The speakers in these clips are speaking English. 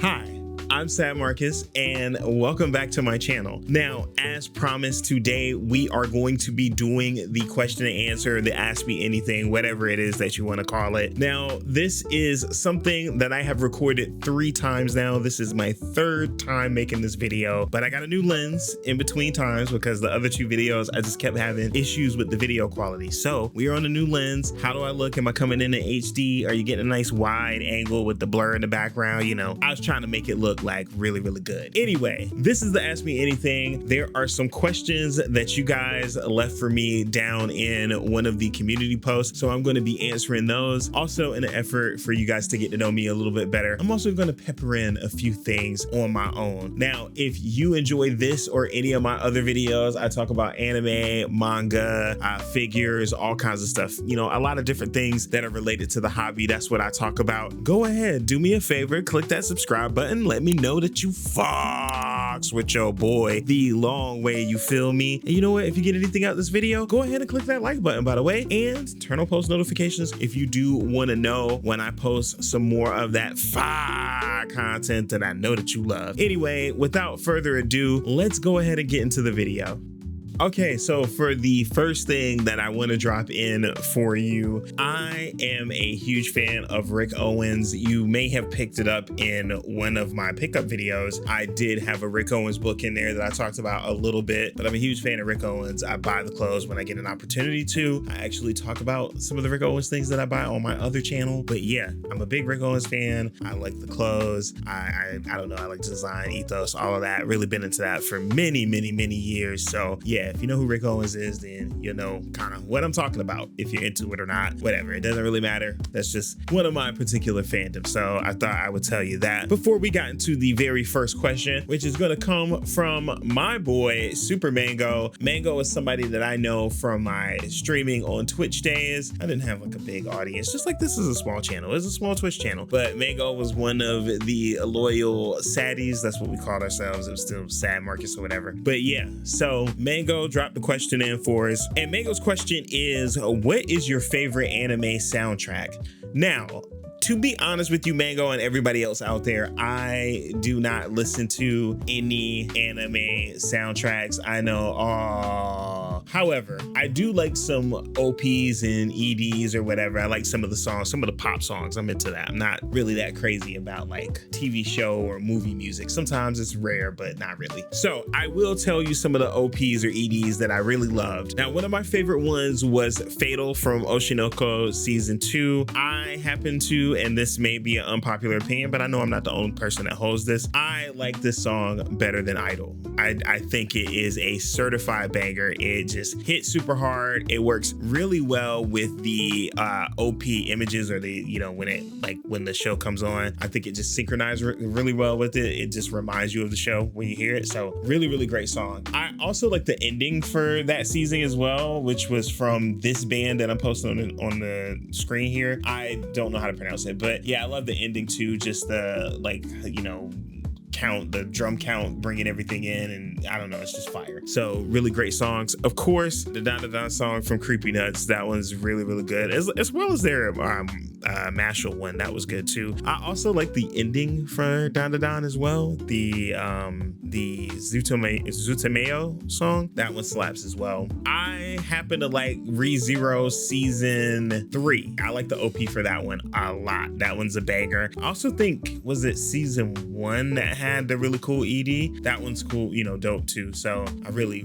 Hi, I'm Sad Marcus and welcome back to my channel. Now, as promised, today we are going to be doing the question and answer, the ask me anything, whatever it is that you want to call it. Now, this is something that I have recorded 3 times now. This is my 3rd time making this video, but I got a new lens in between times because the other 2 videos, I just kept having issues with the video quality. So we are on a new lens. How do I look? Am I coming in HD? Are you getting a nice wide angle with the blur in the background? You know, I was trying to make it look like really good. Anyway, this is the Ask Me Anything. There are some questions that you guys left for me down in one of the community posts, so I'm going to be answering those. Also, in an effort for you guys to get to know me a little bit better, I'm also going to pepper in a few things on my own. Now, if you enjoy this or any of my other videos, I talk about anime, manga, figures, all kinds of stuff. You know, a lot of different things that are related to the hobby. That's what I talk about. Go ahead, do me a favor, click that subscribe button. Let me know that you fucks with your boy the long way, you feel me? And you know what? If you get anything out of this video, go ahead and click that like button, by the way, and turn on post notifications if you do want to know when I post some more of that fire content that I know that you love. Anyway, without further ado, let's go ahead and get into the video. Okay, so for the first thing that I want to drop in for you, I am a huge fan of Rick Owens. You may have picked it up in one of my pickup videos. I did have a Rick Owens book in there that I talked about a little bit, but I'm a huge fan of Rick Owens. I buy the clothes when I get an opportunity to. I actually talk about some of the Rick Owens things that I buy on my other channel. But yeah, I'm a big Rick Owens fan. I like the clothes. I don't know, I like design, ethos, all of that. Really been into that for many years. So yeah, if you know who Rick Owens is, then you know kind of what I'm talking about. If you're into it or not, whatever, it doesn't really matter. That's just one of my particular fandoms. So I thought I would tell you that before we got into the very first question, which is going to come from my boy Super Mango. Mango is somebody that I know from my streaming on Twitch days. I didn't have like a big audience, just like this is a small channel. It's a small Twitch channel, but Mango was one of the loyal saddies. That's what we called ourselves. It was still Sad Marcus or whatever. But yeah, so Mango dropped the question in for us, and Mango's question is, what is your favorite anime soundtrack? Now, to be honest with you, Mango, and everybody else out there, I do not listen to any anime soundtracks. I know, however, I do like some OPs and EDs or whatever. I like some of the songs, some of the pop songs. I'm into that. I'm not really that crazy about like TV show or movie music. Sometimes it's rare, but not really. So I will tell you some of the OPs or EDs that I really loved. Now, one of my favorite ones was Fatal from Oshinoko Season 2. I happen to, and this may be an unpopular opinion, but I know I'm not the only person that holds this, I like this song better than Idol. I think it is a certified banger. It just hits super hard. It works really well with the OP images, or the, you know, when the show comes on. I think it just synchronizes really well with it. It just reminds you of the show when you hear it. So really great song. I also like the ending for that season as well, which was from this band that I'm posting on the screen here. I don't know how to pronounce it, but yeah, I love the ending too. Just the, like, you know, count, the drum count, bringing everything in, and I don't know, it's just fire. So really great songs. Of course, the Don Da Don song from Creepy Nuts, that one's really good, as well as their Mashal one, that was good too. I also like the ending for Don Da Don as well, the Zutameo song, that one slaps as well. I happen to like ReZero Season 3. I like the OP for that one a lot. That one's a banger. I also think, was it Season 1 that had the really cool ED? That one's cool, you know, dope too. So I really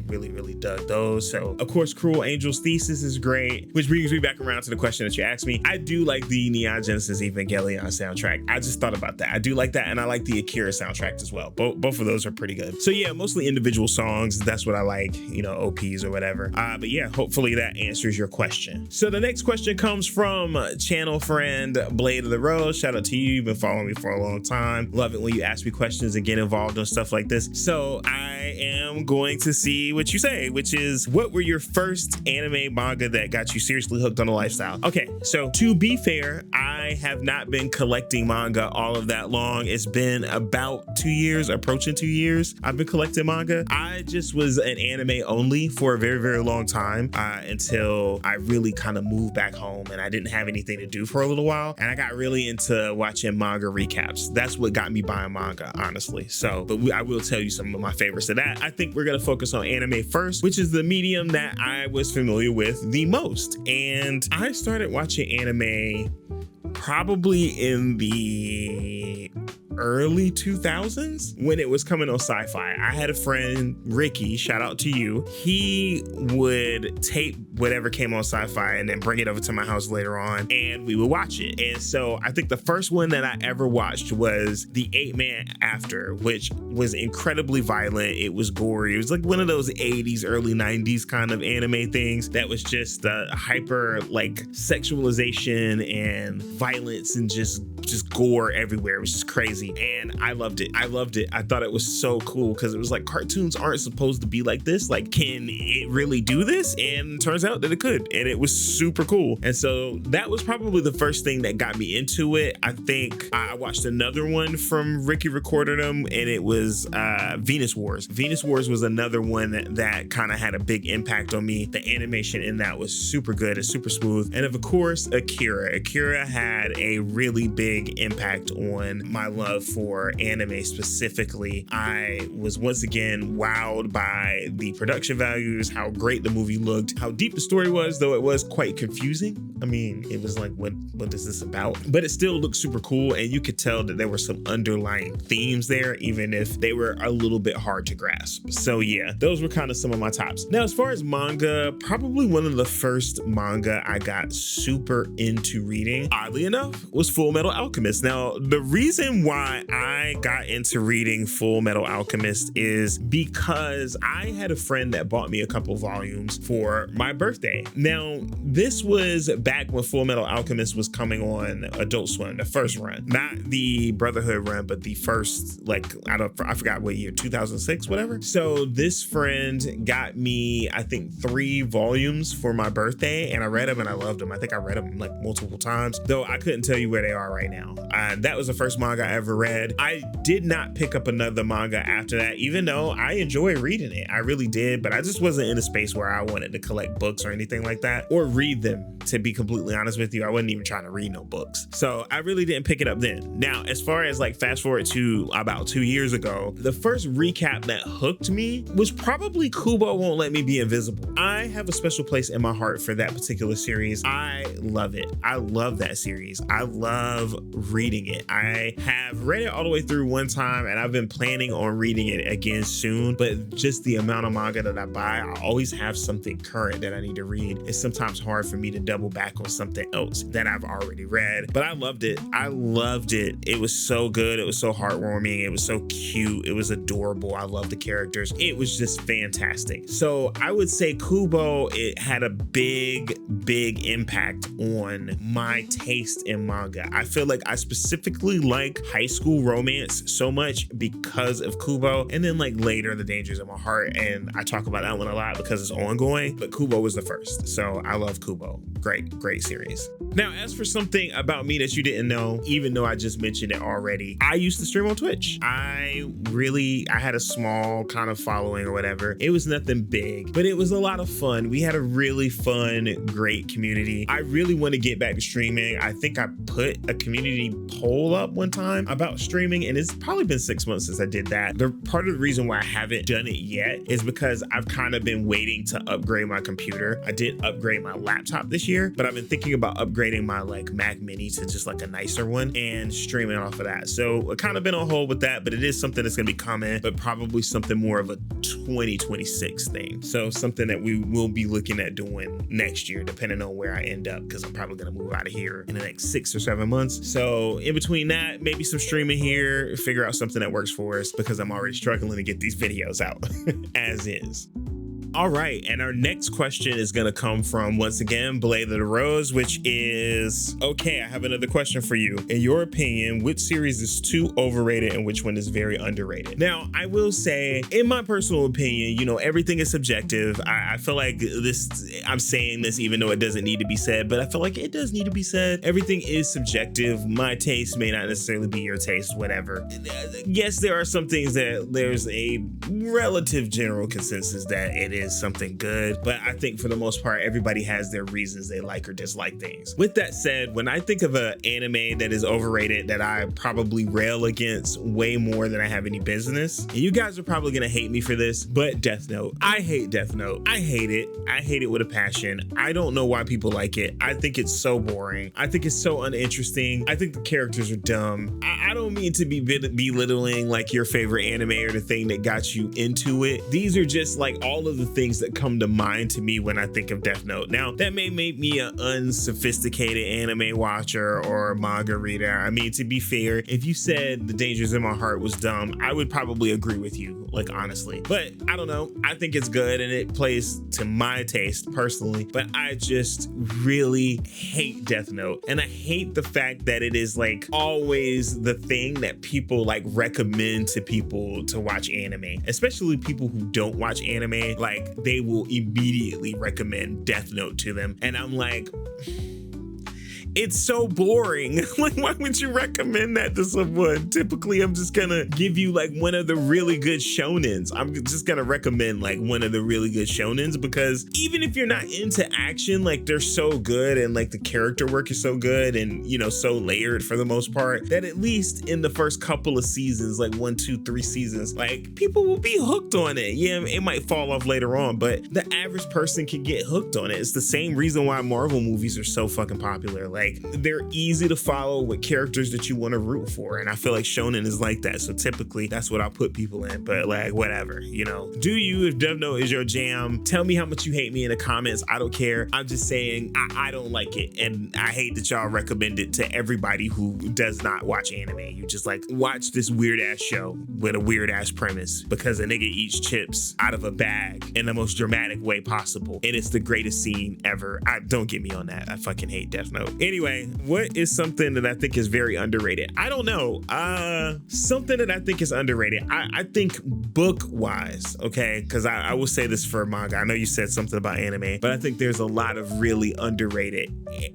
dug those. So of course, Cruel Angel's Thesis is great, which brings me back around to the question that you asked me. I do like the Neon Genesis Evangelion soundtrack. I just thought about that. I do like that, and I like the Akira soundtrack as well. Both of those are pretty good. So yeah, mostly individual songs. That's what I like, you know, OPs or whatever. But yeah, hopefully that answers your question. So the next question comes from channel friend Blade of the Rose. Shout out to you. You've been following me for a long time. Love it when you ask me questions and get involved in stuff like this. So I am going to see what you say, which is, what were your first anime manga that got you seriously hooked on the lifestyle? Okay, so to be fair, fair, I have not been collecting manga all of that long. It's been about 2 years, approaching 2 years. I've been collecting manga. I just was an anime only for a very, very long time until I really kind of moved back home and I didn't have anything to do for a little while. And I got really into watching manga recaps. That's what got me buying manga, honestly. So, but I will tell you some of my favorites of that. I think we're going to focus on anime first, which is the medium that I was familiar with the most. And I started watching anime probably in the early 2000s when it was coming on Sci-Fi. I had a friend, Ricky, shout out to you. He would tape whatever came on Sci-Fi and then bring it over to my house later on and we would watch it. And so I think the first one that I ever watched was The 8-Man After, which was incredibly violent. It was gory. It was like one of those 80s, early 90s kind of anime things that was just hyper like sexualization and violence and just gore everywhere. It was just crazy. And I loved it. I loved it. I thought it was so cool because it was like cartoons aren't supposed to be like this. Like, can it really do this? And turns out that it could. And it was super cool. And so that was probably the first thing that got me into it. I think I watched another one from Ricky recorded them, and it was Venus Wars. Venus Wars was another one that kind of had a big impact on me. The animation in that was super good and super smooth. And of course, Akira. Akira had a really big impact on my love for anime specifically. I was once again wowed by the production values, how great the movie looked, how deep the story was, though it was quite confusing. I mean, it was like, what is this about? But it still looked super cool, and you could tell that there were some underlying themes there, even if they were a little bit hard to grasp. So yeah, those were kind of some of my tops. Now, as far as manga, probably one of the first manga I got super into reading, oddly enough, was Full Metal Alchemist. Now, the reason why I got into reading Full Metal Alchemist is because I had a friend that bought me a couple volumes for my birthday. Now, this was back when Full Metal Alchemist was coming on Adult Swim, the first run, not the Brotherhood run, but the first, like, I forgot what year, 2006, whatever. So this friend got me, I think, 3 volumes for my birthday, and I read them and I loved them. I think I read them like multiple times, though I couldn't tell you where they are right now. That was the first manga I ever read. I did not pick up another manga after that, even though I enjoy reading it. I really did, but I just wasn't in a space where I wanted to collect books or anything like that, or read them, to be completely honest with you. I wasn't even trying to read no books. So I really didn't pick it up then. Now, as far as like fast forward to about 2 years ago, the first recap that hooked me was probably Kubo Won't Let Me Be Invisible. I have a special place in my heart for that particular series. I love it. I love that series. I love reading it. I have read it all the way through one time, and I've been planning on reading it again soon, but just the amount of manga that I buy, I always have something current that I need to read. It's sometimes hard for me to double back on something else that I've already read, but I loved it. I loved it. It was so good. It was so heartwarming. It was so cute. It was adorable. I love the characters. It was just fantastic. So I would say Kubo, it had a big impact on my taste in manga. I feel like I specifically like high school romance so much because of Kubo, and then like later The Dangers of My Heart, and I talk about that one a lot because it's ongoing, but Kubo was the first. So I love Kubo. Great series. Now, as for something about me that you didn't know, even though I just mentioned it already, I used to stream on Twitch. I had a small kind of following or whatever. It was nothing big, but it was a lot of fun. We had a really fun, great community. I really want to get back to streaming. I think I put a community poll up one time about streaming, and it's probably been 6 months since I did that. The part of the reason why I haven't done it yet is because I've kind of been waiting to upgrade my computer. I did upgrade my laptop this year, but I've been thinking about upgrading my like Mac Mini to just like a nicer one and streaming off of that. So I kind of been on hold with that, but it is something that's going to be coming, but probably something more of a 2026 thing. So something that we will be looking at doing next year, depending on where I end up, because I'm probably going to move out of here in the next 6 or 7 months. So in between that, maybe some streaming here, figure out something that works for us, because I'm already struggling to get these videos out as is. All right, and our next question is gonna come from, once again, Blade of the Rose, which is, okay, I have another question for you. In your opinion, which series is too overrated and which one is very underrated? Now, I will say, in my personal opinion, you know, everything is subjective. I feel like I'm saying this even though it doesn't need to be said, but I feel like it does need to be said. Everything is subjective. My taste may not necessarily be your taste, whatever. Yes, there are some things that there's a relative general consensus that it is something good, but I think for the most part, everybody has their reasons they like or dislike things. With that said, when I think of an anime that is overrated that I probably rail against way more than I have any business, and you guys are probably gonna hate me for this, but Death Note. I hate Death Note. I hate it. I hate it with a passion. I don't know why people like it. I think it's so boring. I think it's so uninteresting. I think the characters are dumb. I don't mean to be belittling like your favorite anime or the thing that got you into it. These are just like all of the things that come to mind to me when I think of Death Note. Now, that may make me an unsophisticated anime watcher or manga reader. I mean, to be fair, if you said The Dangers in My Heart was dumb, I would probably agree with you, like honestly. But I don't know. I think it's good and it plays to my taste personally, but I just really hate Death Note. And I hate the fact that it is like always the thing that people like recommend to people to watch anime, especially people who don't watch anime. Like they will immediately recommend Death Note to them. And I'm like, it's so boring. Like, why would you recommend that to someone? Typically, I'm just gonna give you like one of the really good shonens. I'm just gonna recommend like one of the really good shonens because even if you're not into action, like they're so good and like the character work is so good and, you know, so layered for the most part that at least in the first couple of seasons, like 1, 2, 3 seasons, like people will be hooked on it. Yeah, it might fall off later on, but the average person can get hooked on it. It's the same reason why Marvel movies are so fucking popular. Like, they're easy to follow with characters that you want to root for. And I feel like shonen is like that. So typically that's what I'll put people in, but like whatever, you know, do you, if Death Note is your jam, tell me how much you hate me in the comments. I don't care. I'm just saying I don't like it. And I hate that y'all recommend it to everybody who does not watch anime. You just like watch this weird ass show with a weird ass premise because a nigga eats chips out of a bag in the most dramatic way possible. And it's the greatest scene ever. Don't get me on that. I fucking hate Death Note. Anyway, what is something that I think is very underrated? I don't know. Something that I think is underrated. I think book wise, okay? Because I will say this for manga. I know you said something about anime, but I think there's a lot of really underrated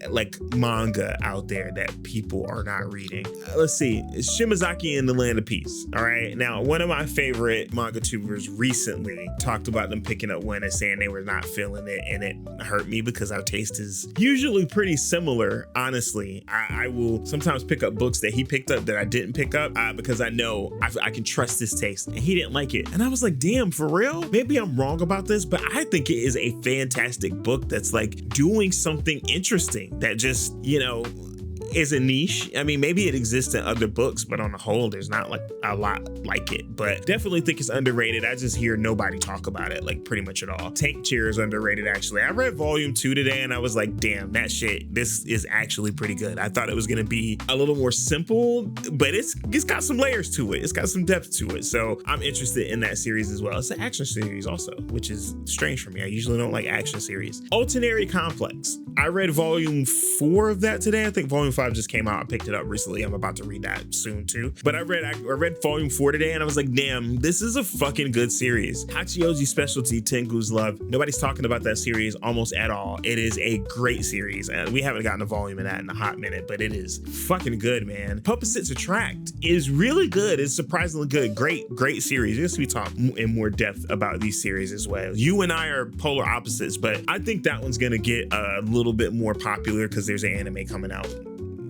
like manga out there that people are not reading. Let's see. It's Shimazaki and the Land of Peace. All right. Now, one of my favorite manga tubers recently talked about them picking up one and saying they were not feeling it, and it hurt me because our taste is usually pretty similar, honestly. I will sometimes pick up books that he picked up that I didn't pick up because I know I can trust his taste, and he didn't like it. And I was like, damn, for real? Maybe I'm wrong about this, but I think it is a fantastic book that's like doing something interesting that just, you know, is a niche. I mean, maybe it exists in other books, but on the whole, there's not like a lot like it. But definitely think it's underrated. I just hear nobody talk about it like pretty much at all. Tank Cheer is underrated, actually. I read volume 2 today and I was like, damn, that shit, this is actually pretty good. I thought it was gonna be a little more simple, but it's got some layers to it. It's got some depth to it. So I'm interested in that series as well. It's an action series also, which is strange for me. I usually don't like action series. Ultimate Complex. I read volume 4 of that today. I think volume 5 just came out. I picked it up recently. I'm about to read that soon too. But I read volume 4 today and I was like, damn, this is a fucking good series. Hachioji's Specialty, Tengu's Love. Nobody's talking about that series almost at all. It is a great series. And we haven't gotten a volume of that in a hot minute, but it is fucking good, man. Opposites Attract is really good. It's surprisingly good. Great series. Yes, we talk in more depth about these series as well. You and I are polar opposites, but I think that one's gonna get a little bit more popular because there's an anime coming out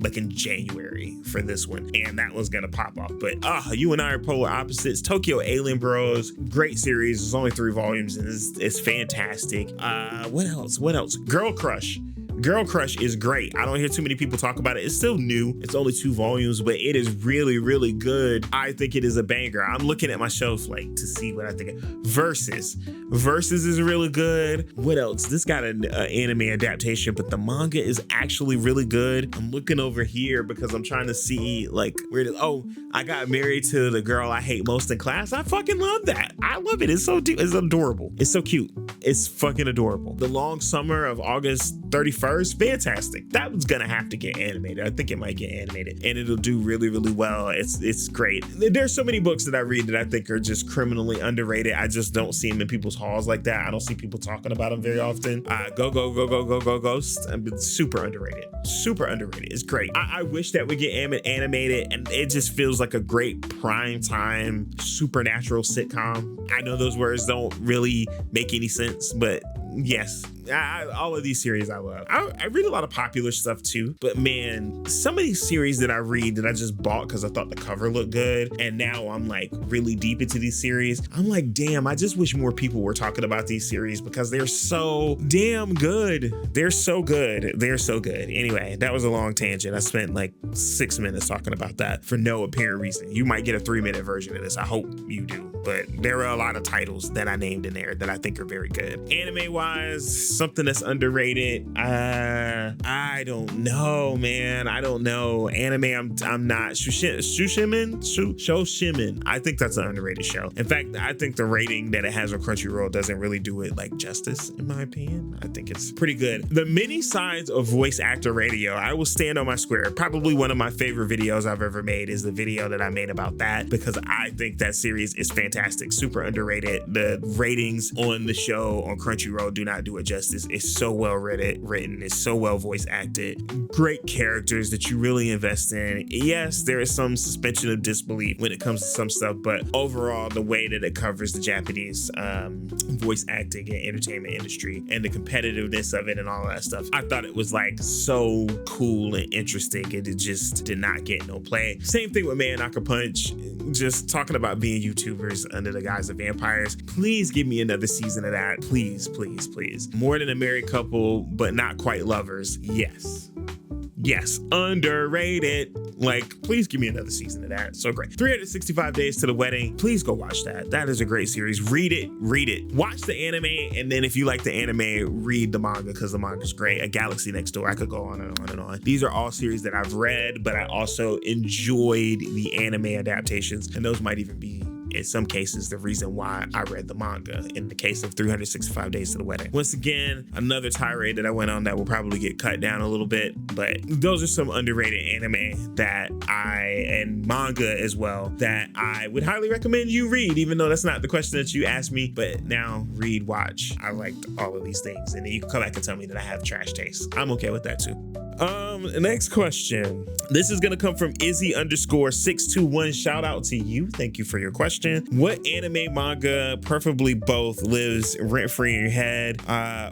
like in January for this one, and that one's gonna pop off. But you and I are polar opposites. Tokyo Alien Bros, great series. There's only 3 volumes and it's fantastic. What else? Girl Crush. Girl Crush is great. I don't hear too many people talk about it. It's still new. It's only 2 volumes, but it is really, really good. I think it is a banger. I'm looking at my shelf like to see what I think. Versus is really good. What else? This got an anime adaptation, but the manga is actually really good. I'm looking over here because I'm trying to see like where it is. Oh, I Got Married to the Girl I Hate Most in Class. I fucking love that. I love it. It's so deep. It's adorable. It's so cute. It's fucking adorable. The Long Summer of August 31st, fantastic. That was gonna have to get animated. I think it might get animated and it'll do really, really well. It's great. There's so many books that I read that I think are just criminally underrated. I just don't see them in people's halls like that. I don't see people talking about them very often. Go Ghost. Super underrated. Super underrated. It's great. I wish that we get animated, and it just feels like a great prime time supernatural sitcom. I know those words don't really make any sense, but yes, all of these series I love. I read a lot of popular stuff too, but man, some of these series that I read that I just bought because I thought the cover looked good, and now I'm like really deep into these series. I'm like, damn, I just wish more people were talking about these series because they're so damn good. They're so good. They're so good. Anyway, that was a long tangent. I spent like 6 minutes talking about that for no apparent reason. You might get a 3-minute version of this. I hope you do. But there are a lot of titles that I named in there that I think are very good. Anime wise, something that's underrated. I don't know, man. I don't know. Anime, I'm not. Shoshimin. I think that's an underrated show. In fact, I think the rating that it has on Crunchyroll doesn't really do it like justice, in my opinion. I think it's pretty good. The many sides of voice actor radio. I will stand on my square. Probably one of my favorite videos I've ever made is the video that I made about that, because I think that series is fantastic. Super underrated. The ratings on the show on Crunchyroll do not do it justice. It's so well written. It's so well voice acted. Great characters that you really invest in. Yes, there is some suspension of disbelief when it comes to some stuff, but overall, the way that it covers the Japanese voice acting and entertainment industry and the competitiveness of it and all of that stuff, I thought it was like so cool and interesting, and it just did not get no play. Same thing with Man Knocker Punch. Just talking about being YouTubers under the guise of vampires. Please give me another season of that. Please, please, please. More than a married couple, but not quite lovers. Yes. Yes, underrated. Like, please give me another season of that. So great. 365 Days to the Wedding. Please go watch that. That is a great series. Read it. Watch the anime, and then if you like the anime, read the manga, because the manga's great. A Galaxy Next Door. I could go on and on and on. These are all series that I've read, but I also enjoyed the anime adaptations, and those might even be, in some cases, the reason why I read the manga in the case of 365 Days to the Wedding. Once again, another tirade that I went on that will probably get cut down a little bit, but those are some underrated anime that and manga as well, that I would highly recommend you read, even though that's not the question that you asked me. But now, read, watch. I liked all of these things, and then you can come back and tell me that I have trash taste. I'm okay with that too. Next question. This is gonna come from Izzy_621. Shout out to you. Thank you for your question. What anime, manga, preferably both, lives rent-free in your head,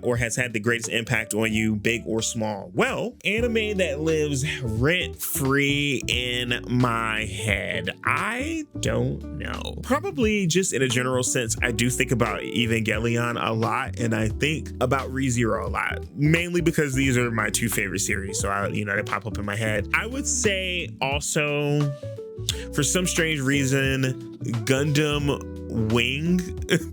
or has had the greatest impact on you, big or small? Well, anime that lives rent-free in my head, I don't know. Probably just in a general sense, I do think about Evangelion a lot, and I think about ReZero a lot, mainly because these are my 2 favorite series. So they pop up in my head. I would say also, for some strange reason, Gundam Wing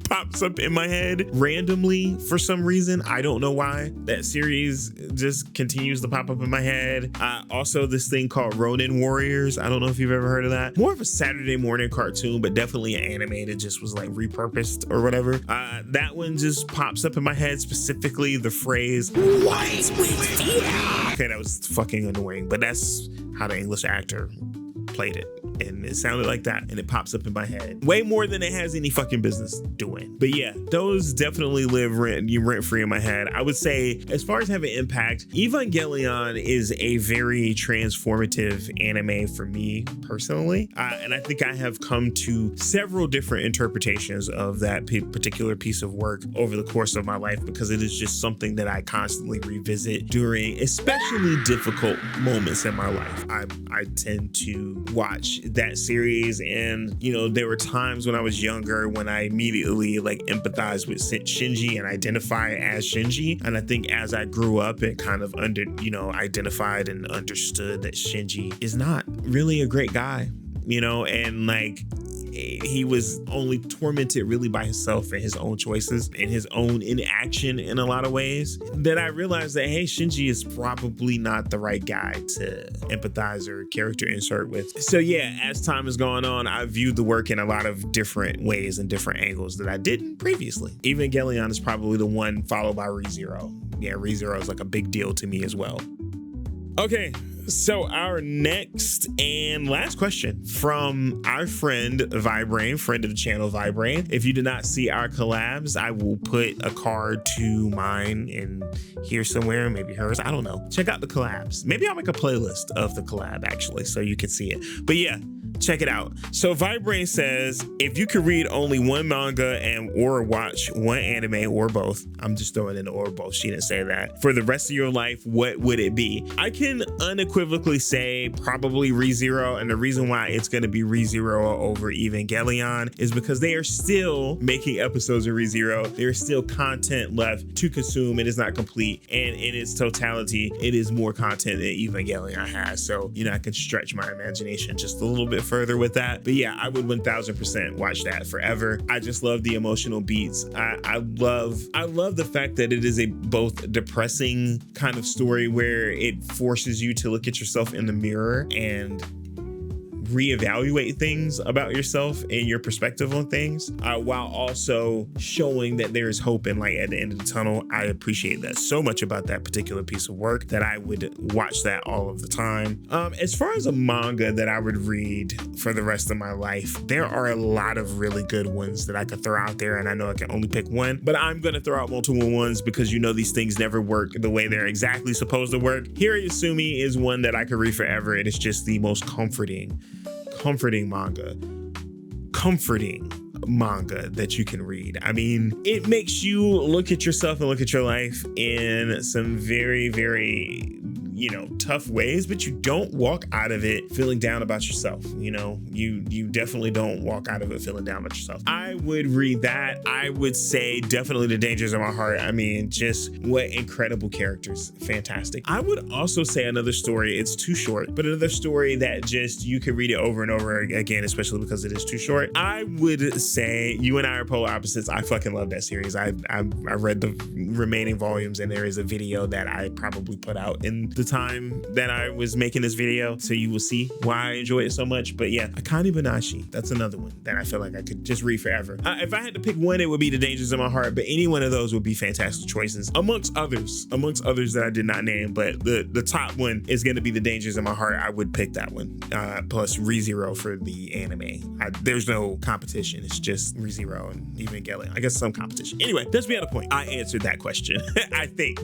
pops up in my head randomly for some reason. I don't know why. That series just continues to pop up in my head. Also, this thing called Ronin Warriors. I don't know if you've ever heard of that. More of a Saturday morning cartoon, but definitely an anime that just was like repurposed or whatever. That one just pops up in my head, specifically the phrase, "What's with you?" Okay, that was fucking annoying, but that's how the English actor played it, and it sounded like that, and it pops up in my head way more than it has any fucking business doing. But yeah, those definitely live rent-free in my head. I would say, as far as having impact, Evangelion is a very transformative anime for me personally, and I think I have come to several different interpretations of that particular piece of work over the course of my life, because it is just something that I constantly revisit during especially difficult moments in my life. I tend to watch that series, and you know, there were times when I was younger when I immediately like empathized with Shinji and identify as Shinji. And I think as I grew up, it kind of identified and understood that Shinji is not really a great guy, you know, and like he was only tormented really by himself and his own choices and his own inaction in a lot of ways, that I realized that, hey, Shinji is probably not the right guy to empathize or character insert with. So yeah, as time has gone on, I viewed the work in a lot of different ways and different angles that I didn't previously. Evangelion is probably the one, followed by ReZero. Yeah, ReZero is like a big deal to me as well. Okay, so our next and last question from our friend Vibrain, friend of the channel Vibrain. If you did not see our collabs, I will put a card to mine in here somewhere, maybe hers, I don't know. Check out the collabs. Maybe I'll make a playlist of the collab actually, so you can see it. But yeah, check it out. So Vibrain says, if you could read only one manga or watch one anime or both, I'm just throwing in or both, she didn't say that, for the rest of your life, what would it be? I can unequivocally say probably ReZero, and the reason why it's going to be ReZero over Evangelion is because they are still making episodes of ReZero. There's still content left to consume. It is not complete, and in its totality, it is more content than Evangelion has. So, you know, I can stretch my imagination just a little bit further with that. But yeah, I would 1000% watch that forever. I just love the emotional beats. I love the fact that it is a both depressing kind of story where it forces you to look at yourself in the mirror and reevaluate things about yourself and your perspective on things, while also showing that there is hope and light at the end of the tunnel. I appreciate that so much about that particular piece of work that I would watch that all of the time. As far as a manga that I would read for the rest of my life, there are a lot of really good ones that I could throw out there, and I know I can only pick one, but I'm gonna throw out multiple ones because you know these things never work the way they're exactly supposed to work. Hirayasumi is one that I could read forever. It is just the most comforting manga that you can read. I mean, it makes you look at yourself and look at your life in some very, very, you know, tough ways, but you don't walk out of it feeling down about yourself. You know, you definitely don't walk out of it feeling down about yourself. I would read that. I would say definitely The Dangers of My Heart. I mean, just what incredible characters. Fantastic. I would also say another story. It's too short, but another story that just, you can read it over and over again, especially because it is too short. I would say You and I Are Polar Opposites. I fucking love that series. I read the remaining volumes, and there is a video that I probably put out in the time that I was making this video, so you will see why I enjoy it so much. But yeah, Akane Banashi, that's another one that I feel like I could just read forever. If I had to pick one, it would be The Dangers of My Heart, but any one of those would be fantastic choices amongst others that I did not name. But the top one is going to be The Dangers of My Heart. I would pick that one, plus ReZero for the anime. There's no competition. It's just ReZero and Evangelion. I guess some competition. Anyway, that's beyond the point. I answered that question. I think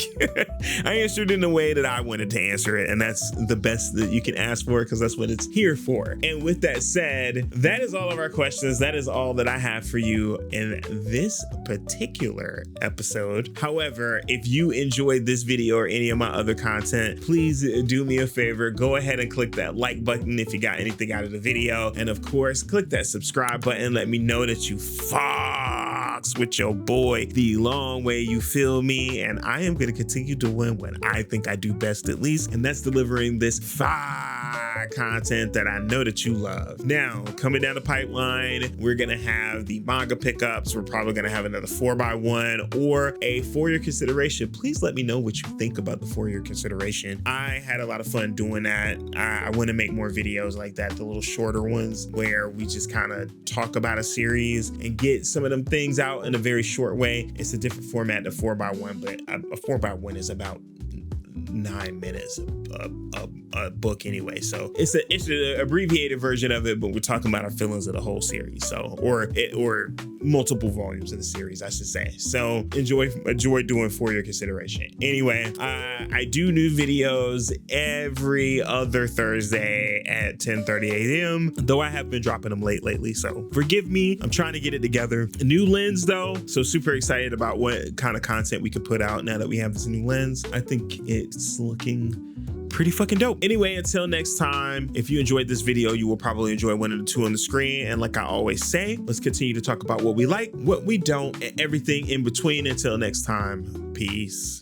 I answered in the way that I wanted to answer it, and that's the best that you can ask for, because that's what it's here for. And with that said, that is all of our questions. That is all that I have for you in this particular episode. However, if you enjoyed this video or any of my other content, please do me a favor, go ahead and click that like button if you got anything out of the video, and of course click that subscribe button. Let me know that you fox with your boy the long way, you feel me? And I am going to continue doing what I think I do best, at least, and that's delivering this fire content that I know that you love. Now, coming down the pipeline, we're gonna have the manga pickups. We're probably gonna have another 4x1 or a For Your Consideration. Please let me know what you think about the For Your Consideration. I had a lot of fun doing that. I want to make more videos like that, the little shorter ones where we just kind of talk about a series and get some of them things out in a very short way. It's a different format than 4x1, but a 4x1 is about 9 minutes a book anyway, so it's an abbreviated version of it, but we're talking about our feelings of the whole series, so or multiple volumes of the series, I should say. So enjoy doing For Your Consideration. Anyway, I do new videos every other Thursday at 10:30 a.m. though I have been dropping them late lately, so forgive me. I'm trying to get it together. A new lens though, so super excited about what kind of content we could put out now that we have this new lens. I think it's looking pretty fucking dope. Anyway, until next time, if you enjoyed this video, you will probably enjoy one of the two on the screen. And like I always say, let's continue to talk about what we like, what we don't, and everything in between. Until next time, peace.